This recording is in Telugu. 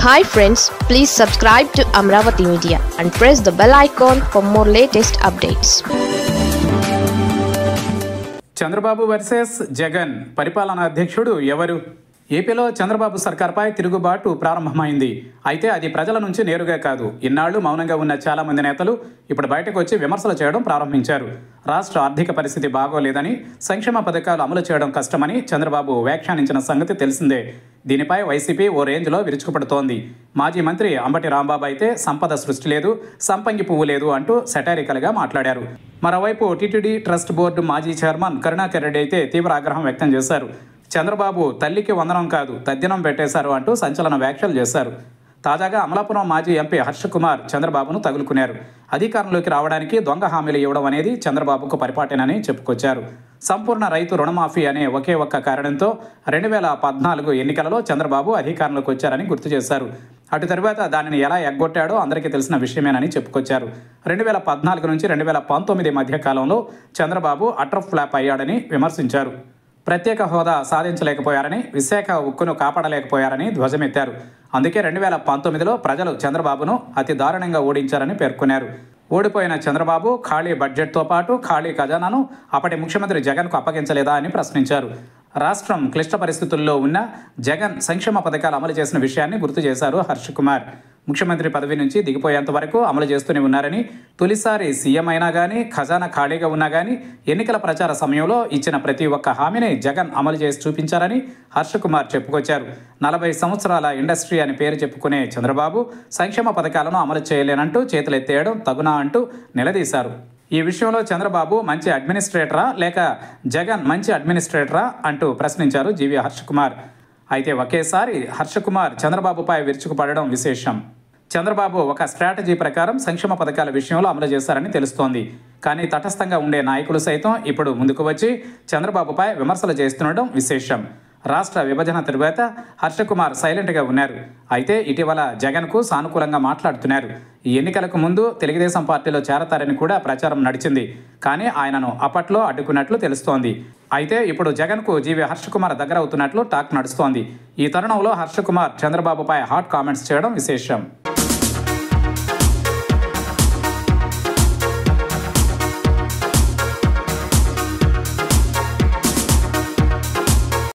Hi friends, please subscribe to Amravati Media and press the bell icon for more latest updates. Chandrababu versus Jagan పరిపాలనా అధ్యక్షుడు ఎవరు? ఏపీలో చంద్రబాబు సర్కార్పై తిరుగుబాటు ప్రారంభమైంది. అయితే అది ప్రజల నుంచి నేరుగా కాదు. ఇన్నాళ్లు మౌనంగా ఉన్న చాలా మంది నేతలు ఇప్పుడు బయటకు వచ్చి విమర్శలు చేయడం ప్రారంభించారు. రాష్ట్ర ఆర్థిక పరిస్థితి బాగోలేదని, సంక్షేమ పథకాలు అమలు చేయడం కష్టమని చంద్రబాబు వ్యాఖ్యానించిన సంగతి తెలిసిందే. దీనిపై వైసీపీ ఓ రేంజ్లో విరుచుకుపడుతోంది. మాజీ మంత్రి అంబటి రాంబాబు అయితే సంపద సృష్టి లేదు, సంపంగి పువ్వు లేదు అంటూ సెటారికల్గా మాట్లాడారు. మరోవైపు టీటీడీ ట్రస్ట్ బోర్డు మాజీ చైర్మన్ కరుణాకర్ రెడ్డి అయితే తీవ్ర ఆగ్రహం వ్యక్తం చేశారు. చంద్రబాబు తల్లికి వందనం కాదు తద్దినం పెట్టేశారు అంటూ సంచలన వ్యాఖ్యలు చేశారు. తాజాగా అమలాపురం మాజీ ఎంపీ హర్ష కుమార్ చంద్రబాబును తగులుకున్నారు. అధికారంలోకి రావడానికి దొంగ హామీలు ఇవ్వడం అనేది చంద్రబాబుకు పరిపాటేనని చెప్పుకొచ్చారు. సంపూర్ణ రైతు రుణమాఫీ అనే ఒకే ఒక్క కారణంతో 2014 ఎన్నికలలో చంద్రబాబు అధికారంలోకి వచ్చారని గుర్తు చేశారు. అటు తరువాత దానిని ఎలా ఎగ్గొట్టాడో అందరికీ తెలిసిన విషయమేనని చెప్పుకొచ్చారు. 2014 నుంచి 2019 మధ్య కాలంలో చంద్రబాబు అటర్ ఫ్లాప్ అయ్యాడని విమర్శించారు. ప్రత్యేక హోదా సాధించలేకపోయారని, విశాఖ ఉక్కును కాపాడలేకపోయారని ధ్వజమెత్తారు. అందుకే 2019లో ప్రజలు చంద్రబాబును అతి దారుణంగా ఓడించారని పేర్కొన్నారు. ఓడిపోయిన చంద్రబాబు ఖాళీ బడ్జెట్తో పాటు ఖాళీ ఖజానాను అప్పటి ముఖ్యమంత్రి జగన్కు అప్పగించలేదా అని ప్రశ్నించారు. రాష్ట్రం క్లిష్ట పరిస్థితుల్లో ఉన్న జగన్ సంక్షేమ పథకాలు అమలు చేసిన విషయాన్ని గుర్తు చేశారు హర్ష కుమార్. ముఖ్యమంత్రి పదవి నుంచి దిగిపోయేంత వరకు అమలు చేస్తూనే ఉన్నారని, తొలిసారి సీఎం అయినా కానీ, ఖజానా ఖాళీగా ఉన్నా కానీ ఎన్నికల ప్రచార సమయంలో ఇచ్చిన ప్రతి ఒక్క హామీని జగన్ అమలు చేసి చూపించారని హర్ష కుమార్ చెప్పుకొచ్చారు. 40 సంవత్సరాల ఇండస్ట్రీ అని పేరు చెప్పుకునే చంద్రబాబు సంక్షేమ పథకాలను అమలు చేయలేనంటూ చేతులెత్తేయడం తగునా అంటూ నిలదీశారు. ఈ విషయంలో చంద్రబాబు మంచి అడ్మినిస్ట్రేటరా లేక జగన్ మంచి అడ్మినిస్ట్రేటరా అంటూ ప్రశ్నించారు జీవీ హర్ష కుమార్. అయితే ఒకేసారి హర్ష కుమార్ చంద్రబాబుపై విరుచుకుపడడం విశేషం. చంద్రబాబు ఒక స్ట్రాటజీ ప్రకారం సంక్షేమ పథకాల విషయంలో అమలు చేశారని తెలుస్తోంది. కానీ తటస్థంగా ఉండే నాయకులు సైతం ఇప్పుడు ముందుకు వచ్చి చంద్రబాబుపై విమర్శలు చేస్తుండడం విశేషం. రాష్ట్ర విభజన తరువాత హర్ష కుమార్ సైలెంట్గా ఉన్నారు. అయితే ఇటీవల జగన్కు సానుకూలంగా మాట్లాడుతున్నారు. ఈ ఎన్నికలకు ముందు తెలుగుదేశం పార్టీలో చేరతారని కూడా ప్రచారం నడిచింది. కానీ ఆయనను అప్పట్లో అడ్డుకున్నట్లు తెలుస్తోంది. అయితే ఇప్పుడు జగన్కు జీవీ హర్ష కుమార్ దగ్గర అవుతున్నట్లు టాక్ నడుస్తోంది. ఈ తరుణంలో హర్ష కుమార్ చంద్రబాబుపై హాట్ కామెంట్స్ చేయడం విశేషం.